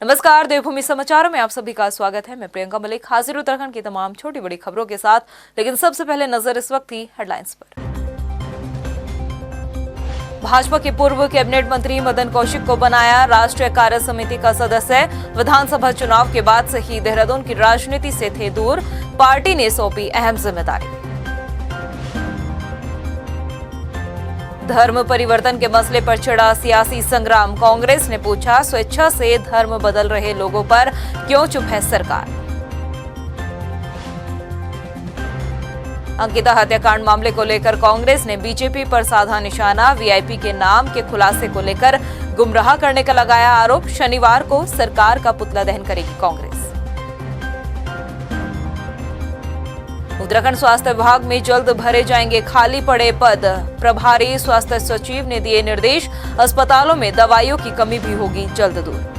नमस्कार, देवभूमि समाचारों में आप सभी का स्वागत है। मैं प्रियंका मलिक हाजिर उत्तराखंड की तमाम छोटी बड़ी खबरों के साथ। लेकिन सबसे पहले नजर इस वक्त की हेडलाइंस पर। भाजपा के पूर्व कैबिनेट मंत्री मदन कौशिक को बनाया राष्ट्रीय कार्य समिति का सदस्य। विधानसभा चुनाव के बाद से ही देहरादून की राजनीति से थे दूर, पार्टी ने सौंपी अहम जिम्मेदारी। धर्म परिवर्तन के मसले पर छिड़ा सियासी संग्राम, कांग्रेस ने पूछा स्वेच्छा से धर्म बदल रहे लोगों पर क्यों चुप है सरकार। अंकिता हत्याकांड मामले को लेकर कांग्रेस ने बीजेपी पर साधा निशाना, वीआईपी के नाम के खुलासे को लेकर गुमराह करने का लगाया आरोप। शनिवार को सरकार का पुतला दहन करेगी कांग्रेस। उत्तराखंड स्वास्थ्य विभाग में जल्द भरे जाएंगे खाली पड़े पद, प्रभारी स्वास्थ्य सचिव ने दिए निर्देश। अस्पतालों में दवाइयों की कमी भी होगी जल्द दूर।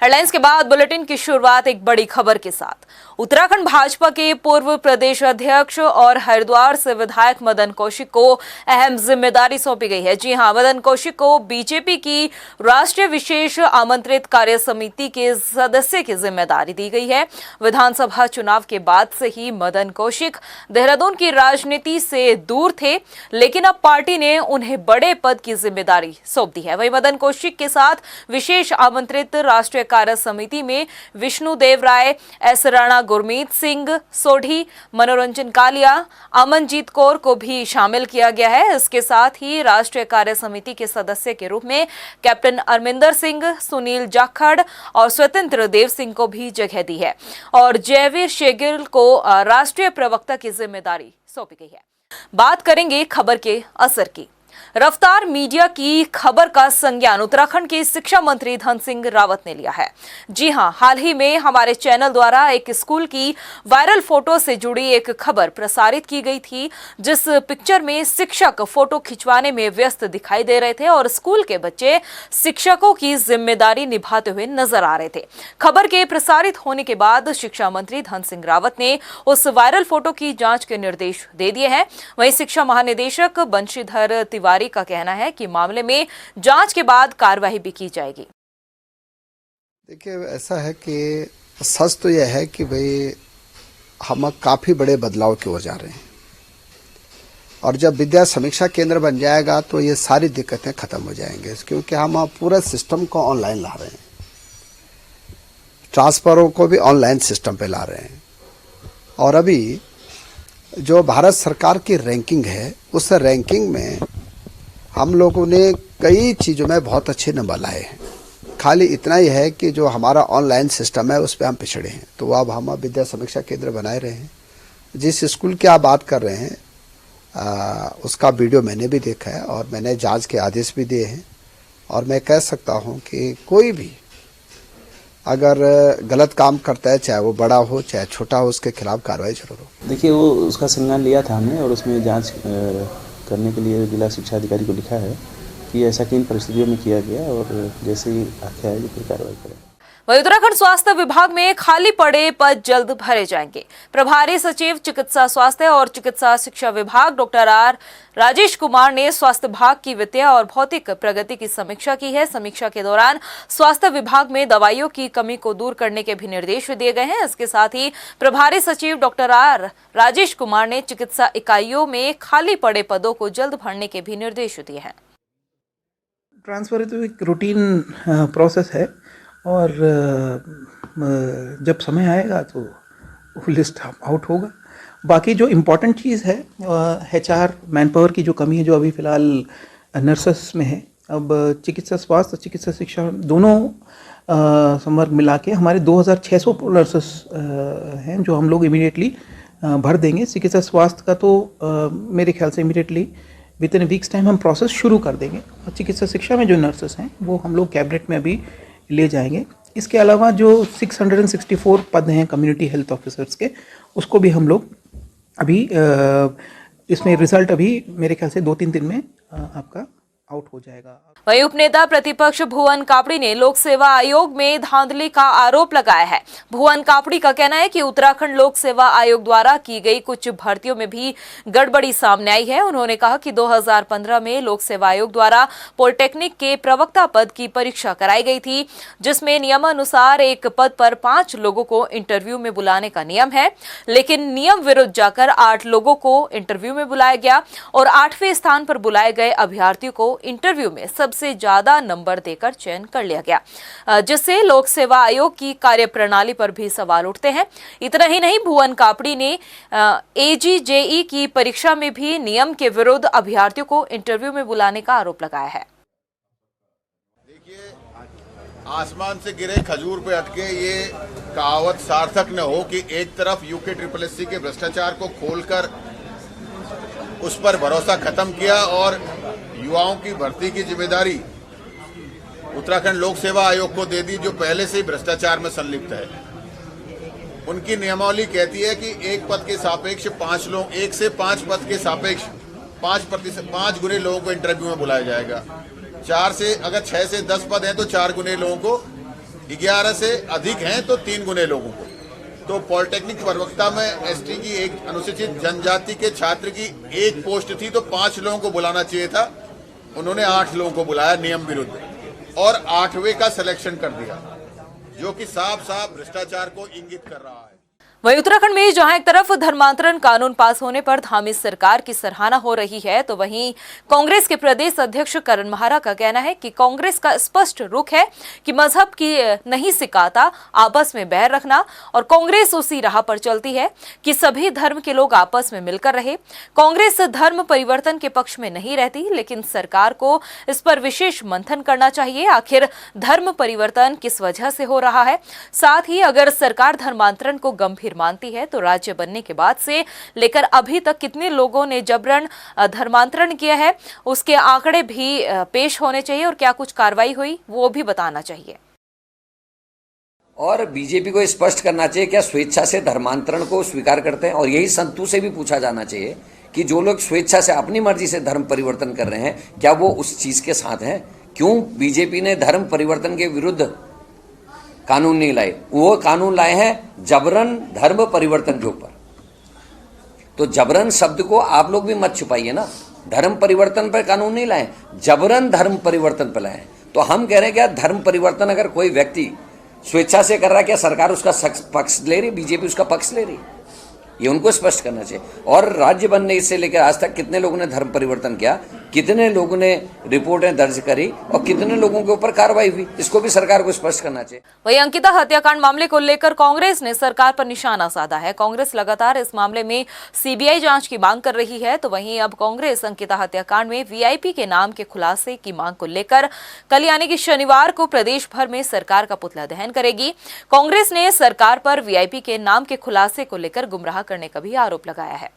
हेडलाइंस के बाद बुलेटिन की शुरुआत एक बड़ी खबर के साथ। उत्तराखंड भाजपा के पूर्व प्रदेश अध्यक्ष और हरिद्वार से विधायक मदन कौशिक को अहम जिम्मेदारी सौंपी गई है। जी हां, मदन कौशिक को बीजेपी की राष्ट्रीय विशेष आमंत्रित कार्य समिति के सदस्य की जिम्मेदारी दी गई है। विधानसभा चुनाव के बाद से ही मदन कौशिक देहरादून की राजनीति से दूर थे, लेकिन अब पार्टी ने उन्हें बड़े पद की जिम्मेदारी सौंप दी है। वहीं मदन कौशिक के साथ विशेष आमंत्रित राष्ट्रीय कार्य समिति में विष्णु देव राय, एस राणा, गुरमीत सिंह सोढ़ी, मनोरंजन कालिया, अमनजीत कौर को भी शामिल किया गया है। इसके साथ ही राष्ट्रीय कार्य समिति के सदस्य के रूप में कैप्टन अरमिंदर सिंह, सुनील जाखड़ और स्वतंत्र देव सिंह को भी जगह दी है और जयवीर शेगिल को राष्ट्रीय प्रवक्ता की जिम्मेदारी सौंपी गई है। बात करेंगे खबर के असर की। रफ्तार मीडिया की खबर का संज्ञान उत्तराखंड के शिक्षा मंत्री धन सिंह रावत ने लिया है। जी हां, हाल ही में हमारे चैनल द्वारा एक स्कूल की वायरल फोटो से जुड़ी एक खबर प्रसारित की गई थी, जिस पिक्चर में शिक्षक फोटो खिंचवाने में व्यस्त दिखाई दे रहे थे और स्कूल के बच्चे शिक्षकों की जिम्मेदारी निभाते हुए नजर आ रहे थे। खबर के प्रसारित होने के बाद शिक्षा मंत्री धन सिंह रावत ने उस वायरल फोटो की जांच के निर्देश दे दिए हैं। वहीं शिक्षा महानिदेशक बंशीधर तिवारी का कहना है कि मामले में जांच के बाद कार्रवाई भी की जाएगी। देखिए, ऐसा है कि सच तो यह है कि भाई हम काफी बड़े बदलाव की ओर जा रहे हैं और जब विद्या समीक्षा केंद्र बन जाएगा तो ये सारी दिक्कतें खत्म हो जाएंगे, क्योंकि हम पूरे सिस्टम को ऑनलाइन ला रहे हैं, ट्रांसफरों को भी ऑनलाइन सिस्टम पे ला रहे हैं। और अभी जो भारत सरकार की रैंकिंग है, उस रैंकिंग में हम लोगों ने कई चीज़ों में बहुत अच्छे नंबर लाए हैं। खाली इतना ही है कि जो हमारा ऑनलाइन सिस्टम है उस पर हम पिछड़े हैं। तो अब हम विद्या समीक्षा केंद्र बनाए रहे हैं। जिस स्कूल की आप बात कर रहे हैं उसका वीडियो मैंने भी देखा है और मैंने जांच के आदेश भी दिए हैं। और मैं कह सकता हूं कि कोई भी अगर गलत काम करता है, चाहे वो बड़ा हो चाहे छोटा हो, उसके खिलाफ कार्रवाई जरूर हो। देखिए, वो उसका संज्ञान लिया था हमने और उसमें जांच करने के लिए जिला शिक्षा अधिकारी को लिखा है कि ऐसा किन परिस्थितियों में किया गया और जैसे ही आख्या है फिर कार्रवाई करें। वहीं उत्तराखंड स्वास्थ्य विभाग में खाली पड़े पद जल्द भरे जाएंगे। प्रभारी सचिव चिकित्सा स्वास्थ्य और चिकित्सा शिक्षा विभाग डॉक्टर आर राजेश कुमार ने स्वास्थ्य विभाग की वित्तीय और भौतिक प्रगति की समीक्षा की है। समीक्षा के दौरान स्वास्थ्य विभाग में दवाइयों की कमी को दूर करने के भी निर्देश दिए गए हैं। इसके साथ ही प्रभारी सचिव डॉक्टर आर राजेश कुमार ने चिकित्सा इकाइयों में खाली पड़े पदों को जल्द भरने के भी निर्देश दिए हैं। ट्रांसफर तो एक रूटीन प्रोसेस है और जब समय आएगा तो वो लिस्ट आउट होगा। बाकी जो इम्पोर्टेंट चीज़ है HR मैन पावर की जो कमी है, जो अभी फ़िलहाल नर्सेस में है, अब चिकित्सा स्वास्थ्य चिकित्सा शिक्षा दोनों संवर्ग मिला के हमारे 2600 नर्सेस हैं जो हम लोग इमीडिएटली भर देंगे। चिकित्सा स्वास्थ्य का तो मेरे ख्याल से immediately with in weeks time हम प्रोसेस शुरू कर देंगे। और चिकित्सा शिक्षा में जो नर्सेस हैं वो हम लोग कैबिनेट में अभी ले जाएंगे। इसके अलावा जो 664 पद हैं कम्युनिटी हेल्थ ऑफिसर्स के, उसको भी हम लोग अभी इसमें रिजल्ट अभी मेरे ख्याल से 2-3 दिन में आपका आउट हो जाएगा। वहीं उपनेता प्रतिपक्ष भुवन कापड़ी ने लोक सेवा आयोग में धांधली का आरोप लगाया है। भुवन कापड़ी का कहना है कि उत्तराखंड लोक सेवा आयोग द्वारा की गई कुछ भर्तियों में भी गड़बड़ी सामने आई है। उन्होंने कहा कि 2015 में लोक सेवा आयोग द्वारा पॉलिटेक्निक के प्रवक्ता पद की परीक्षा कराई गई थी, जिसमें नियमानुसार एक पद पर 5 लोगों को इंटरव्यू में बुलाने का नियम है, लेकिन नियम विरुद्ध जाकर 8 लोगों को इंटरव्यू में बुलाया गया और 8वें स्थान पर बुलाए गए अभ्यर्थियों को इंटरव्यू में सबसे ज्यादा नंबर देकर चयन कर लिया गया, जिससे लोक सेवा आयोग की कार्यप्रणाली पर भी सवाल उठते हैं। इतना ही नहीं, भुवन कापड़ी ने AG-JE की परीक्षा में भी नियम के विरुद्ध अभ्यर्थियों को इंटरव्यू में बुलाने का आरोप लगाया है। देखिए, आसमान से गिरे खजूर पे अटके, ये कहावत सार्थक न हो कि एक तरफ UKSSC के भ्रष्टाचार को खोलकर उस पर भरोसा खत्म किया और युवाओं की भर्ती की जिम्मेदारी उत्तराखंड लोक सेवा आयोग को दे दी, जो पहले से ही भ्रष्टाचार में संलिप्त है। उनकी नियमावली कहती है कि एक पद के सापेक्ष 5 लोग, 1 से 5 पद के सापेक्ष 5 गुने लोगों को इंटरव्यू में बुलाया जाएगा। 4 से अगर 6 से 10 पद हैं तो 4 गुने लोगों को, 11 से अधिक हैं तो 3 गुने लोगों को। तो पॉलिटेक्निक प्रवक्ता में ST की एक अनुसूचित जनजाति के छात्र की एक पोस्ट थी, तो 5 लोगों को बुलाना चाहिए था। उन्होंने 8 लोगों को बुलाया नियम विरुद्ध और 8वें का सिलेक्शन कर दिया, जो कि साफ साफ भ्रष्टाचार को इंगित कर रहा है। वहीं उत्तराखंड में जहां एक तरफ धर्मांतरण कानून पास होने पर धामी सरकार की सराहना हो रही है, तो वहीं कांग्रेस के प्रदेश अध्यक्ष करण महारा का कहना है कि कांग्रेस का स्पष्ट रुख है कि मजहब की नहीं सिखाता आपस में बैर रखना, और कांग्रेस उसी राह पर चलती है कि सभी धर्म के लोग आपस में मिलकर रहे। कांग्रेस धर्म परिवर्तन के पक्ष में नहीं रहती, लेकिन सरकार को इस पर विशेष मंथन करना चाहिए। आखिर धर्म परिवर्तन किस वजह से हो रहा है, साथ ही अगर सरकार धर्मांतरण को गंभीर मानती है तो राज्य बनने के बाद से लेकर अभी तक कितने लोगों ने जबरन धर्मांतरण किया है, उसके आंकड़े भी पेश होने चाहिए और क्या कुछ कार्रवाई हुई वो भी बताना चाहिए। और बीजेपी को स्पष्ट करना चाहिए क्या स्वेच्छा से धर्मांतरण को स्वीकार करते हैं, और यही संतू से भी पूछा जाना चाहिए कि जो लोग स्वेच्छा से अपनी मर्जी से धर्म परिवर्तन कर रहे हैं क्या वो उस चीज के साथ हैं। क्यों बीजेपी ने धर्म परिवर्तन के विरुद्ध कानून नहीं लाए, वो कानून लाए हैं जबरन धर्म परिवर्तन के ऊपर। तो जबरन शब्द को आप लोग भी मत छुपाइए ना, धर्म परिवर्तन पर कानून नहीं लाए, जबरन धर्म परिवर्तन पर लाए। तो हम कह रहे हैं क्या धर्म परिवर्तन अगर कोई व्यक्ति स्वेच्छा से कर रहा है, क्या सरकार उसका पक्ष ले रही, बीजेपी उसका पक्ष ले रही, ये उनको स्पष्ट करना चाहिए। और राज्य बनने से लेकर आज तक कितने लोगों ने धर्म परिवर्तन किया, कितने लोगों ने रिपोर्टें दर्ज करी और कितने लोगों के ऊपर कार्रवाई हुई, इसको भी सरकार को स्पष्ट करना चाहिए। वहीं अंकिता हत्याकांड मामले को लेकर कांग्रेस ने सरकार पर निशाना साधा है। कांग्रेस लगातार इस मामले में CBI जांच की मांग कर रही है, तो वहीं अब कांग्रेस अंकिता हत्याकांड में VIP के नाम के खुलासे की मांग को लेकर कल यानी कि शनिवार को प्रदेश भर में सरकार का पुतला दहन करेगी। कांग्रेस ने सरकार पर VIP के नाम के खुलासे को लेकर गुमराह करने का भी आरोप लगाया है।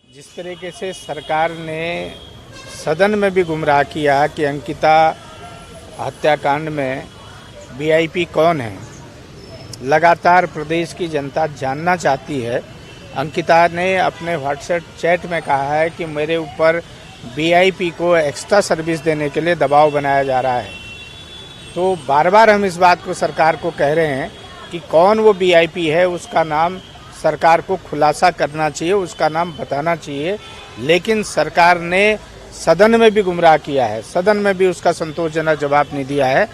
जिस तरीके से सरकार ने सदन में भी गुमराह किया कि अंकिता हत्याकांड में VIP कौन है, लगातार प्रदेश की जनता जानना चाहती है। अंकिता ने अपने व्हाट्सएप चैट में कहा है कि मेरे ऊपर VIP को एक्स्ट्रा सर्विस देने के लिए दबाव बनाया जा रहा है। तो बार बार हम इस बात को सरकार को कह रहे हैं कि कौन वो VIP है, उसका नाम सरकार को खुलासा करना चाहिए, उसका नाम बताना चाहिए। लेकिन सरकार ने सदन में भी गुमराह किया है, सदन में भी उसका संतोषजनक जवाब नहीं दिया है,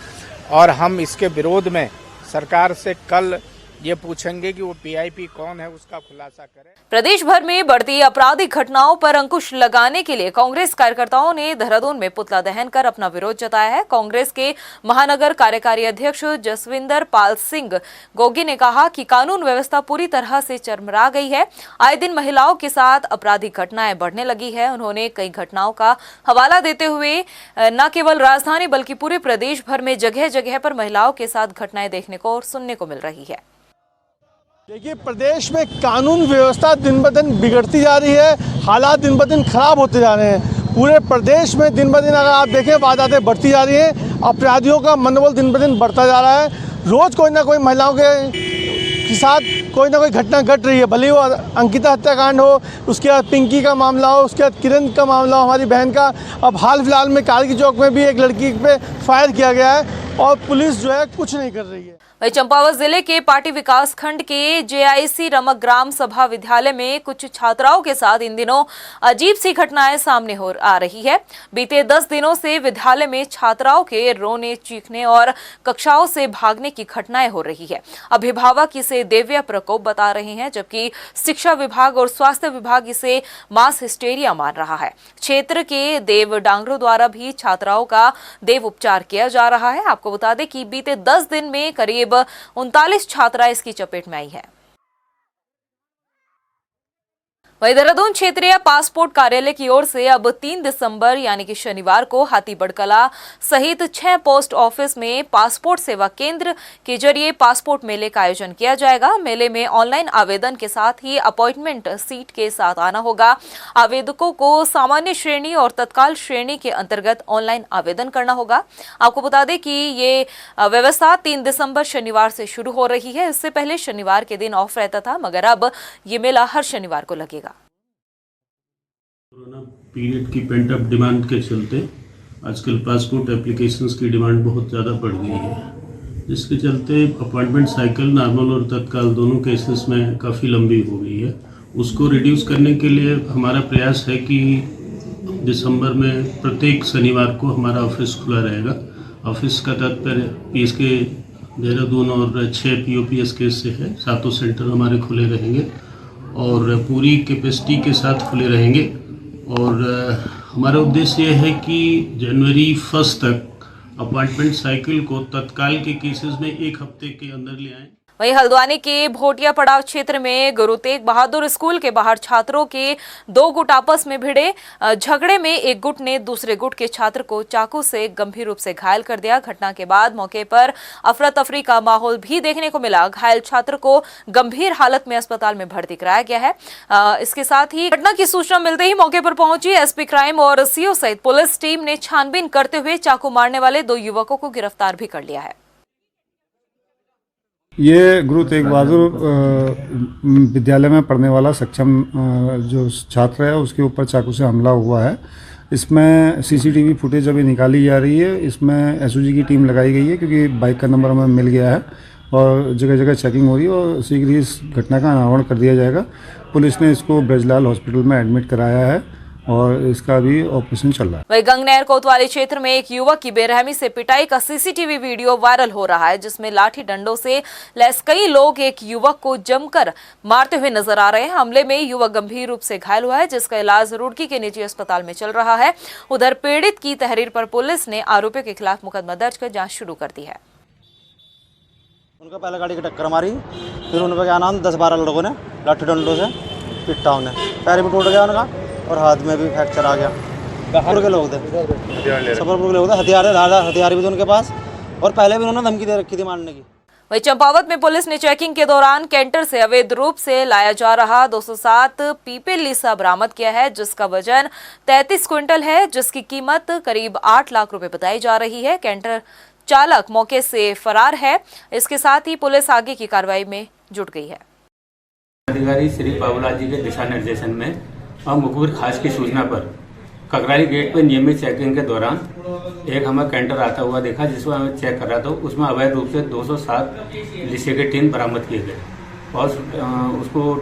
और हम इसके विरोध में सरकार से कल ये पूछेंगे कि वो VIP कौन है, उसका खुलासा करें। प्रदेश भर में बढ़ती आपराधिक घटनाओं पर अंकुश लगाने के लिए कांग्रेस कार्यकर्ताओं ने देहरादून में पुतला दहन कर अपना विरोध जताया है। कांग्रेस के महानगर कार्यकारी अध्यक्ष जसविंदर पाल सिंह गोगी ने कहा कि कानून व्यवस्था पूरी तरह से चरमरा गई है, आए दिन महिलाओं के साथ आपराधिक घटनाएं बढ़ने लगी है। उन्होंने कई घटनाओं का हवाला देते हुए न केवल राजधानी बल्कि पूरे प्रदेश भर में जगह जगह पर महिलाओं के साथ घटनाएं देखने को और सुनने को मिल रही है। देखिए, प्रदेश में कानून व्यवस्था दिन ब दिन बिगड़ती जा रही है, हालात दिन ब दिन खराब होते जा रहे हैं। पूरे प्रदेश में दिन ब दिन अगर आप देखें वारदातें बढ़ती जा रही हैं, अपराधियों का मनोबल दिन ब दिन बढ़ता जा रहा है। रोज़ कोई ना कोई महिलाओं के साथ कोई ना कोई घटना घट रही है, भले वो अंकिता हत्याकांड हो, उसके बाद पिंकी का मामला हो, उसके बाद किरण का मामला हो, हमारी बहन का। अब हाल फिलहाल में कारगिल चौक में भी एक लड़की पे फायर किया गया है और पुलिस जो है कुछ नहीं कर रही है। वहीं चंपावत जिले के पाटी विकास खंड के JIC रमक ग्राम सभा विद्यालय में कुछ छात्राओं के साथ इन दिनों अजीब सी घटनाएं सामने आ रही है। बीते 10 दिनों से विद्यालय में छात्राओं के रोने, चीखने और कक्षाओं से भागने की घटनाएं हो रही है। अभिभावक इसे दैवीय प्रकोप बता रहे हैं, जबकि शिक्षा विभाग और स्वास्थ्य विभाग इसे मास हिस्टेरिया मान रहा है। क्षेत्र के देव डांगरों द्वारा भी छात्राओं का देव उपचार किया जा रहा है। आपको बता दें कि बीते 10 दिन में करीब 39 छात्रा इसकी चपेट में आई है। वहीं देहरादून क्षेत्रीय पासपोर्ट कार्यालय की ओर से अब 3 दिसंबर यानी कि शनिवार को हाथीबड़कला सहित 6 पोस्ट ऑफिस में पासपोर्ट सेवा केंद्र के जरिए पासपोर्ट मेले का आयोजन किया जाएगा। मेले में ऑनलाइन आवेदन के साथ ही अपॉइंटमेंट सीट के साथ आना होगा। आवेदकों को सामान्य श्रेणी और तत्काल श्रेणी के अंतर्गत ऑनलाइन आवेदन करना होगा। आपको बता दें कि ये व्यवस्था 3 दिसंबर शनिवार से शुरू हो रही है। इससे पहले शनिवार के दिन ऑफ रहता था, मगर अब ये मेला हर शनिवार को लगेगा। कोरोना पीरियड की पेंट अप डिमांड के चलते आजकल पासपोर्ट एप्लीकेशंस की डिमांड बहुत ज़्यादा बढ़ गई है, जिसके चलते अपॉइंटमेंट साइकिल नॉर्मल और तत्काल दोनों केसेस में काफ़ी लंबी हो गई है। उसको रिड्यूस करने के लिए हमारा प्रयास है कि दिसंबर में प्रत्येक शनिवार को हमारा ऑफिस खुला रहेगा। ऑफिस का तात्पर्य PSK देहरादून और 6 POPSK से है। 7 सेंटर हमारे खुले रहेंगे और पूरी कैपेसिटी के साथ खुले रहेंगे और हमारा उद्देश्य ये है कि जनवरी 1 तक अपॉइंटमेंट साइकिल को तत्काल के केसेस में 1 हफ्ते के अंदर ले आएं। वहीं हल्द्वानी के भोटिया पड़ाव क्षेत्र में गुरु तेग बहादुर स्कूल के बाहर छात्रों के 2 गुट आपस में भिड़े। झगड़े में एक गुट ने दूसरे गुट के छात्र को चाकू से गंभीर रूप से घायल कर दिया। घटना के बाद मौके पर अफरा तफरी का माहौल भी देखने को मिला। घायल छात्र को गंभीर हालत में अस्पताल में भर्ती कराया गया है। इसके साथ ही घटना की सूचना मिलते ही मौके पर पहुंची SP क्राइम और CO सहित पुलिस टीम ने छानबीन करते हुए चाकू मारने वाले 2 युवकों को गिरफ्तार भी कर लिया है। ये गुरु तेग बहादुर विद्यालय में पढ़ने वाला सक्षम जो छात्र है उसके ऊपर चाकू से हमला हुआ है। इसमें CCTV फुटेज अभी निकाली जा रही है। इसमें SOG की टीम लगाई गई है क्योंकि बाइक का नंबर हमें मिल गया है और जगह जगह चेकिंग हो रही है और शीघ्र ही इस घटना का अनावरण कर दिया जाएगा। पुलिस ने इसको ब्रजलाल हॉस्पिटल में एडमिट कराया है और इसका भी ऑपरेशन चल रहा है। वहीं गंगनहर कोतवाली क्षेत्र में एक युवक की बेरहमी से पिटाई का CCTV वीडियो वायरल हो रहा है, जिसमें लाठी डंडों से लैस कई लोग एक युवक को जमकर मारते हुए नजर आ रहे हैं। हमले में युवक गंभीर रूप से घायल हुआ है, जिसका इलाज रुड़की के निजी अस्पताल में चल रहा है। उधर पीड़ित की तहरीर पर पुलिस ने आरोपियों के खिलाफ मुकदमा दर्ज कर जाँच शुरू कर दी है। उनका पहले गाड़ी की टक्कर मारी, फिर उन पर क्या नाम 10-12 लड़कों ने लाठी डंडों से पिटा, उन्हें पैर भी टूट गया उनका और हाथ में भी फ्रैक्चर आ गया। सफरपुर के लोग थे, हथियार भी थे उनके पास और पहले भी उन्होंने धमकी दे रखी थी मारने की। वहीं चंपावत में पुलिस ने चेकिंग के दौरान कैंटर से अवैध रूप से लाया जा रहा 207 पीपे लीसा बरामद किया है, जिसका वजन 33 क्विंटल है, जिसकी कीमत करीब 8 लाख रुपए बताई जा रही है। कैंटर चालक मौके से फरार है। इसके साथ ही पुलिस आगे की कार्रवाई में जुट गई है। अधिकारी श्री बाबूलाल जी के दिशा निर्देशन में और मुखबिर खास की सूचना पर ककराली गेट पर नियमित चेकिंग के दौरान एक हमें कैंटर आता हुआ देखा, जिसमें हमें चेक कर रहा था। उसमें अवैध रूप से 207 लीसे के टीन बरामद किए गए और उसको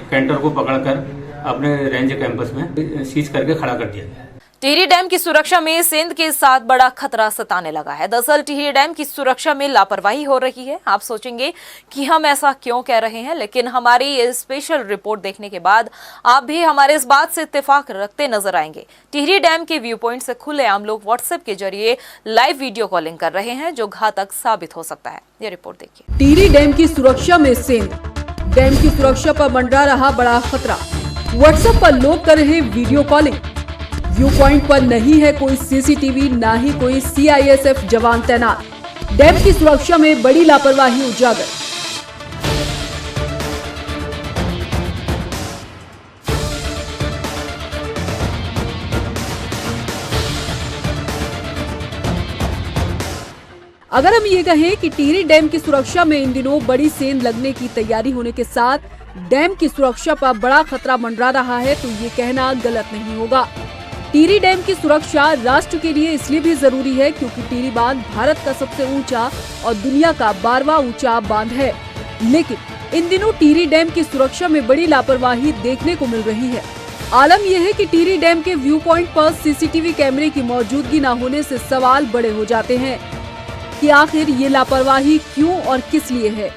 कैंटर को पकड़कर अपने रेंज कैंपस में सीज करके खड़ा कर दिया गया। टिहरी डैम की सुरक्षा में सेंध के साथ बड़ा खतरा सताने लगा है। दरअसल टिहरी डैम की सुरक्षा में लापरवाही हो रही है। आप सोचेंगे कि हम ऐसा क्यों कह रहे हैं, लेकिन हमारी ये स्पेशल रिपोर्ट देखने के बाद आप भी हमारे इस बात से इत्तेफाक रखते नजर आएंगे। टिहरी डैम के व्यू पॉइंट से खुलेआम लोग व्हाट्सएप के जरिए लाइव वीडियो कॉलिंग कर रहे हैं, जो घातक साबित हो सकता है। ये रिपोर्ट देखिए। टिहरी डैम की सुरक्षा में सेंध, डैम की सुरक्षा पर मंडरा रहा बड़ा खतरा। व्हाट्सएप पर लोग कर रहे वीडियो कॉलिंग। व्यू पॉइंट पर नहीं है कोई CCTV, ना ही कोई CISF जवान तैनात। डैम की सुरक्षा में बड़ी लापरवाही उजागर। अगर हम ये कहें कि टिहरी डैम की सुरक्षा में इन दिनों बड़ी सेंध लगने की तैयारी होने के साथ डैम की सुरक्षा पर बड़ा खतरा मंडरा रहा है, तो ये कहना गलत नहीं होगा। टिहरी डैम की सुरक्षा राष्ट्र के लिए इसलिए भी जरूरी है क्योंकि टिहरी बांध भारत का सबसे ऊंचा और दुनिया का 12वां ऊंचा बांध है। लेकिन इन दिनों टिहरी डैम की सुरक्षा में बड़ी लापरवाही देखने को मिल रही है। आलम यह है कि टिहरी डैम के व्यू पॉइंट पर सीसीटीवी कैमरे की मौजूदगी न होने से सवाल बड़े हो जाते हैं कि आखिर ये लापरवाही क्यों और किस लिए है।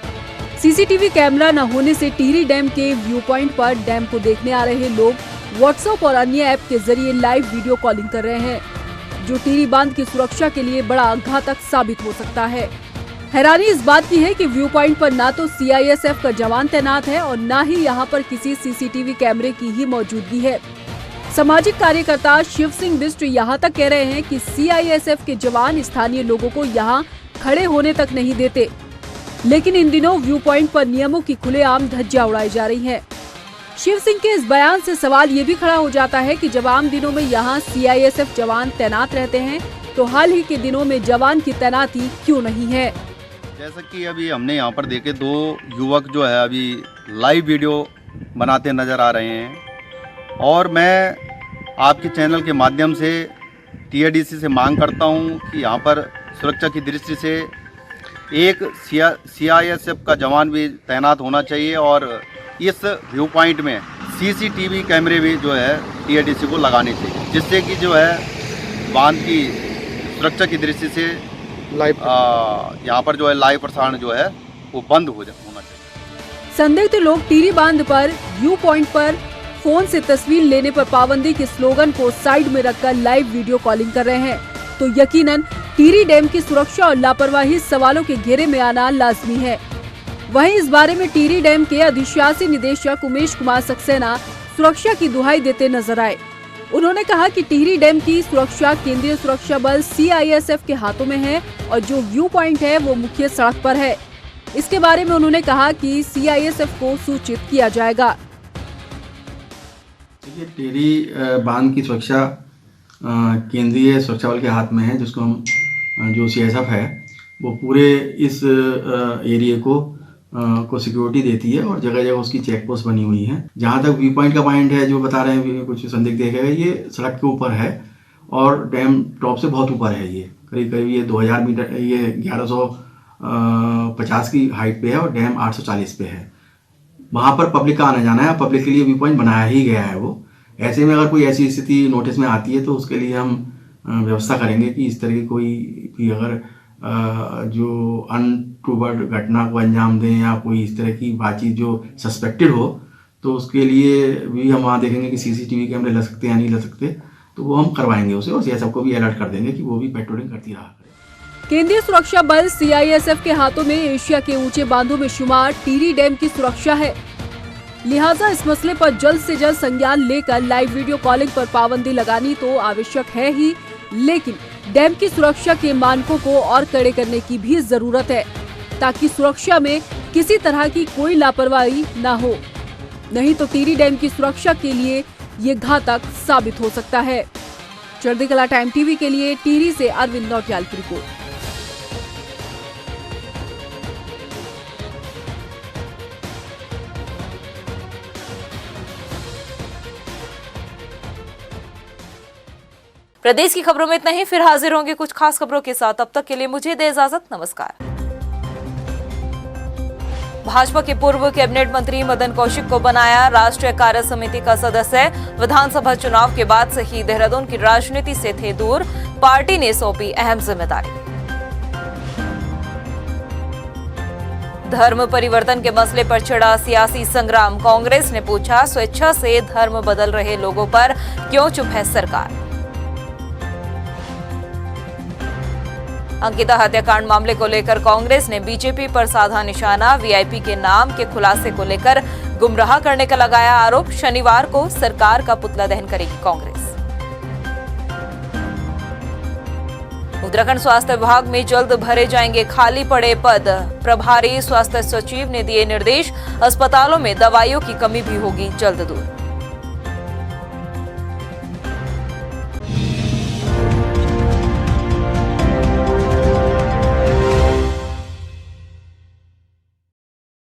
सीसीटीवी कैमरा न होने से टिहरी डैम के व्यू पॉइंट पर डैम को देखने आ रहे लोग व्हाट्सएप और अन्य ऐप के जरिए लाइव वीडियो कॉलिंग कर रहे हैं, जो टिहरी बांध की सुरक्षा के लिए बड़ा घातक साबित हो सकता है। हैरानी इस बात की है कि व्यू पॉइंट पर ना तो सीआईएसएफ का जवान तैनात है और न ही यहाँ पर किसी सीसीटीवी कैमरे की ही मौजूदगी है। सामाजिक कार्यकर्ता शिव सिंह बिष्ट यहाँ तक कह रहे हैं कि सीआईएसएफ के जवान स्थानीय लोगों को यहाँ खड़े होने तक नहीं देते, लेकिन इन दिनों व्यू पॉइंट पर नियमों की खुलेआम धज्जियां उड़ाई जा रही हैं। शिव सिंह के इस बयान से सवाल ये भी खड़ा हो जाता है कि जब आम दिनों में यहाँ सीआईएसएफ जवान तैनात रहते हैं, तो हाल ही के दिनों में जवान की तैनाती क्यों नहीं है। जैसा कि अभी हमने यहाँ पर देखे 2 युवक जो है अभी लाइव वीडियो बनाते नज़र आ रहे हैं, और मैं आपके चैनल के माध्यम से टीआईडीसी से मांग करता हूँ कि यहाँ पर सुरक्षा की दृष्टि से एक सीआईएसएफ का जवान भी तैनात होना चाहिए और इस व्यू पॉइंट में सीसीटीवी कैमरे भी जो है टीआईडीसी को लगाने चाहिए, जिससे कि जो है बांध की सुरक्षा की दृष्टि से लाइव यहाँ पर जो है लाइव प्रसारण जो है वो बंद होना चाहिए। संदिग्ध लोग टिहरी बांध पर व्यू पॉइंट पर फोन से तस्वीर लेने पर पाबंदी के स्लोगन को साइड में रखकर लाइव वीडियो कॉलिंग कर रहे हैं, तो यकीनन टिहरी डैम की सुरक्षा और लापरवाही सवालों के घेरे में आना लाजमी है। वहीं इस बारे में टिहरी डैम के अधिशासी निदेशक उमेश कुमार सक्सेना सुरक्षा की दुहाई देते नजर आए। उन्होंने कहा कि टिहरी डैम की सुरक्षा केंद्रीय सुरक्षा बल सीआईएसएफ के हाथों में है और जो व्यू पॉइंट है वो मुख्य सड़क पर है। इसके बारे में उन्होंने कहा कि सीआईएसएफ को सूचित किया जाएगा। टिहरी बांध की सुरक्षा केंद्रीय सुरक्षा बल के हाथ में है, जिसको हम जो सीआईएसएफ है वो पूरे इस एरिया को सिक्योरिटी देती है और जगह जगह उसकी चेक पोस्ट बनी हुई है। जहाँ तक व्यू पॉइंट का पॉइंट है जो बता रहे हैं कुछ संदिग्ध देखेगा, ये सड़क के ऊपर है और डैम टॉप से बहुत ऊपर है। ये करीब करीब ये 2000 मीटर, ये 1150 की हाइट पे है और डैम 840 पे है। वहाँ पर पब्लिक का आना जाना है, पब्लिक के लिए व्यू पॉइंट बनाया ही गया है वो। ऐसे में अगर कोई ऐसी स्थिति नोटिस में आती है तो उसके लिए हम व्यवस्था करेंगे कि इस तरह की कोई भी अगर जो अनटूवर्ड घटना को अंजाम दें या कोई इस तरह की बातचीत जो सस्पेक्टेड हो, तो उसके लिए भी हम वहाँ देखेंगे कि सीसीटीवी कैमरे लग सकते हैं या नहीं लग सकते, तो वो हम करवाएंगे उसे और सीआईएसएफ को भी अलर्ट कर देंगे कि वो भी पेट्रोलिंग करती रहा। केंद्रीय सुरक्षा बल सीआईएसएफ के हाथों में एशिया के ऊंचे बांधों में शुमार टिहरी डैम की सुरक्षा है, लिहाजा इस मसले पर जल्द से जल्द संज्ञान लेकर लाइव वीडियो कॉलिंग पर पाबंदी लगानी तो आवश्यक है ही, लेकिन डैम की सुरक्षा के मानकों को और कड़े करने की भी जरूरत है ताकि सुरक्षा में किसी तरह की कोई लापरवाही न हो, नहीं तो टिहरी डैम की सुरक्षा के लिए ये घातक साबित हो सकता है। चढ़ती कला टाइम टीवी के लिए टिहरी से अरविंद नौटियाल की रिपोर्ट। प्रदेश की खबरों में इतना ही, फिर हाजिर होंगे कुछ खास खबरों के साथ। तब तक के लिए मुझे दे इजाजत, नमस्कार। भाजपा के पूर्व कैबिनेट मंत्री मदन कौशिक को बनाया राष्ट्रीय कार्य समिति का सदस्य। विधानसभा चुनाव के बाद से ही देहरादून की राजनीति से थे दूर, पार्टी ने सौंपी अहम जिम्मेदारी। धर्म परिवर्तन के मसले पर छिड़ा सियासी संग्राम, कांग्रेस ने पूछा स्वेच्छा से धर्म बदल रहे लोगों पर क्यों चुप है सरकार। अंकिता हत्याकांड मामले को लेकर कांग्रेस ने बीजेपी पर साधा निशाना, वीआईपी के नाम के खुलासे को लेकर गुमराह करने का लगाया आरोप। शनिवार को सरकार का पुतला दहन करेगी कांग्रेस। उत्तराखंड स्वास्थ्य विभाग में जल्द भरे जाएंगे खाली पड़े पद, प्रभारी स्वास्थ्य सचिव ने दिए निर्देश। अस्पतालों में दवाइयों की कमी भी होगी जल्द दूर।